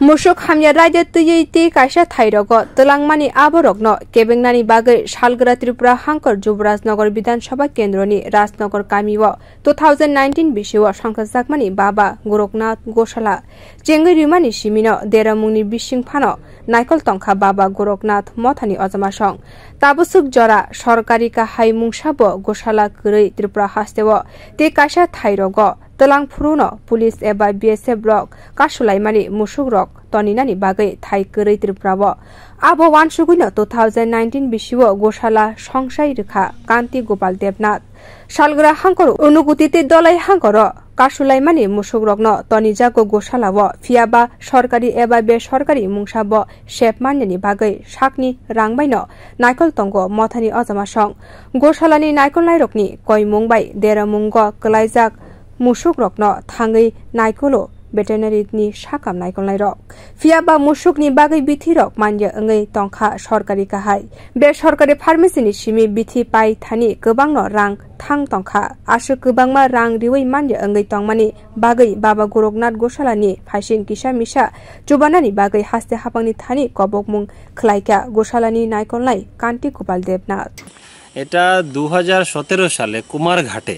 Musuk hamya raja tuyui ti kaisa thairoko telangmani aborokno kebengnani bagai Salgra Tripura Hangkor Jubrajnagar Bidhan Sabha Kendroni Rajnagar Kamiwo 2019 bishiwo sangkhajakmani Baba Goraknath Gosala Jengui rimani simino deramungni bisingphano naikol tongkha Baba Goraknath mothani ojamasong tabusuk jora sorkari kahai mungsabo Gosala kwrui Tripura hastewo ti kaisa thairoko Telang Phuruno Police eba BSF block kasulaimani musuk rok toninani bagai thai kwrui Tripura abo wansugino 2019 bishiwo Gosala songsai rekha Kanti Gopal Devnath Salgra Hangkor unugutite dolai hangkoro kasulaimani musuk rokno tonijago Gosalawo phiaba sorkari eba besorkari mungsabo sepmanyani bagai sakni rangbaino naikol tongo mothani ojamasong Gosalani naikol nairokni koimungbai deramungo klaijak musuk rokno thangai naikolo veterinary ni sakam naikol nairok phiaba musuk ni bagai bithi rok manje angai tongkha sorkari kahai be sorkari pharmacy ni simi bithi pai thani gobangno rang thang tongkha asu gobangma rang riwei manje angai tongmani bagai Baba Goraknath Gosalani phasing kisa misa chubanani bagai haste hapangni thani kobokmung khlaika Gosalani naikol nai Kanti Gopal Devnath এটা 2017 সালে কুমারঘাটে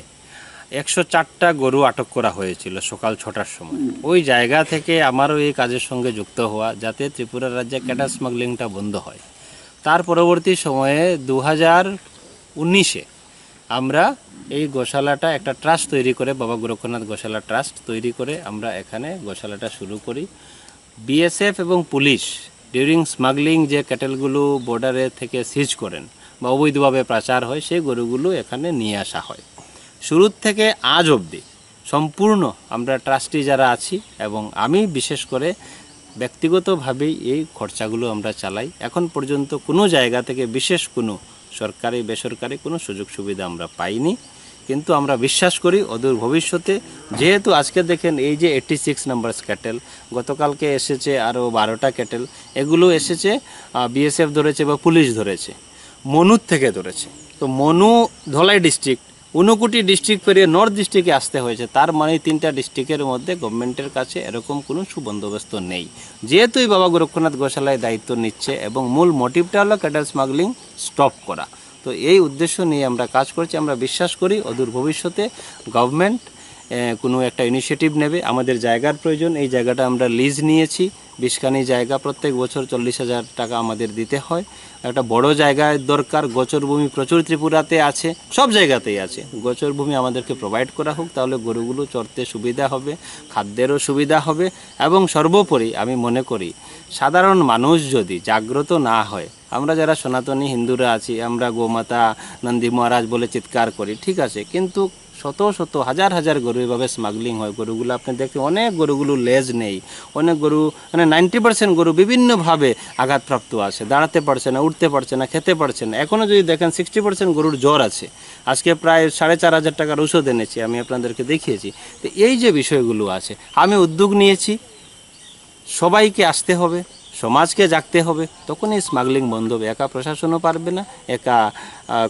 104টা গরু আটক করা হয়েছিল সকাল 6টার সময় ওই জায়গা থেকে আমারও এই কাজের সঙ্গে যুক্ত হওয়া যাতে ত্রিপুরা রাজ্যে ক্যাটেল স্মাগলিংটা বন্ধ হয় তার পরবর্তী সময়ে 2019-এ আমরা এই গোশালাটা একটা ট্রাস্ট তৈরি করে বাবা গোরক্ষনাথ গোশালা ট্রাস্ট তৈরি করে আমরা এখানে গোশালাটা শুরু করি বিএসএফ এবং পুলিশ ডিউরিং স্মাগলিং যে ক্যাটেলগুলো বর্ডারে থেকে সিজ করেন বা অবৈধভাবে পাচার হয় সেই গরুগুলো এখানে নিয়ে আসা হয় শুরু থেকে আজ অবধি সম্পূর্ণ আমরা ট্রাস্টি যারা আছি এবং আমি বিশেষ করে ব্যক্তিগতভাবে এই খরচাগুলো আমরা চালাই এখন পর্যন্ত কোনো জায়গা থেকে বিশেষ কোনো সরকারি বেসরকারি কোনো সুযোগ সুবিধা আমরা পাইনি কিন্তু আমরা বিশ্বাস করি অদূর ভবিষ্যতে যেহেতু আজকে দেখেন এই যে 86 নাম্বার ক্যাটেল গতকালকে এসেছে আরও 12টা ক্যাটেল এগুলো এসেছে বিএসএফ ধরেছে বা পুলিশ ধরেছে মনুর থেকে ধরেছে তো মনু ধলাই ডিস্ট্রিক্ট ঊনকোটি ডিস্ট্রিক্ট পেরিয়ে নর্থ ডিস্ট্রিক্টে আসতে হয়েছে তার মানে 3টা ডিস্ট্রিক্টের মধ্যে গভর্নমেন্টের কাছে এরকম কোনো সুবন্দোবস্ত নেই যেহেতু বাবা গোরক্ষনাথ গোশালায় দায়িত্ব নিচ্ছে এবং মূল মোটিভটা হলো ক্যাটেল স্মাগলিং স্টপ করা তো এই উদ্দেশ্য নিয়ে আমরা কাজ করছি আমরা বিশ্বাস করি অদূর ভবিষ্যতে গভর্নমেন্ট কোনো একটা ইনিশিয়েটিভ নেবে আমাদের জায়গার প্রয়োজন এই জায়গাটা আমরা লিজ নিয়েছি 20খানি জায়গা প্রত্যেক বছর 40,000 টাকা আমাদের দিতে হয় একটা বড় জায়গার দরকার গোচর ভূমি প্রচুর ত্রিপুরাতে আছে সব জায়গাতেই আছে গোচর ভূমি আমাদেরকে প্রোভাইড করা হোক তাহলে গরুগুলো চড়তে সুবিধা হবে খাদ্যেরও সুবিধা হবে এবং সর্বোপরি আমি মনে করি সাধারণ মানুষ যদি জাগ্রত না হয় আমরা যারা সনাতনী হিন্দুরা আছি আমরা গোমাতা নন্দী মহারাজ বলে চিৎকার করি ঠিক আছে কিন্তু শত শত হাজার হাজার গরু এভাবে স্মাগলিং হয় গরুগুলো আপনি দেখতে অনেক গরুগুলো লেজ নেই অনেক গরু মানে 90% গরু বিভিন্নভাবে আঘাতপ্রাপ্ত আছে দাঁড়াতে পারছে না উঠতে পারছে না খেতে পারছে না এখনও যদি দেখেন 60% গরুর জ্বর আছে আজকে প্রায় 4,500 টাকার ওষুধ এনেছি আমি আপনাদেরকে দেখিয়েছি তো এই যে বিষয়গুলো আছে আমি উদ্যোগ নিয়েছি সবাইকে আসতে হবে সমাজকে জাগতে হবে তখন এই স্মাগলিং বন্ধ হবে একা প্রশাসনও পারবে না একা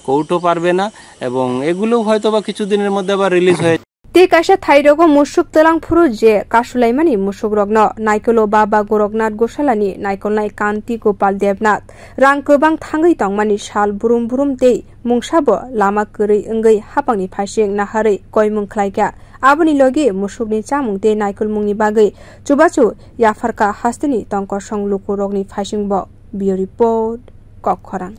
কোর্টও পারবে না এবং এগুলো হয়তো বা কিছুদিনের মধ্যে আবার রিলিজ হয়ে te kaisa thairoko musuk telang phuru je kasulaimani musuk rokno naikolo Baba Goraknath Gosalani naikolnai Kanti Gopal Devnath rang kobang thangai tongmani sal burum burum tei mungsabo lama kwrui angai hapangni phasing naharei koimung khlaika aboni logi musukni chamung te naikol mungni bagai chubachu yafarka hasteni tongkor song lukurokni phasing bo bio report Kokkhorang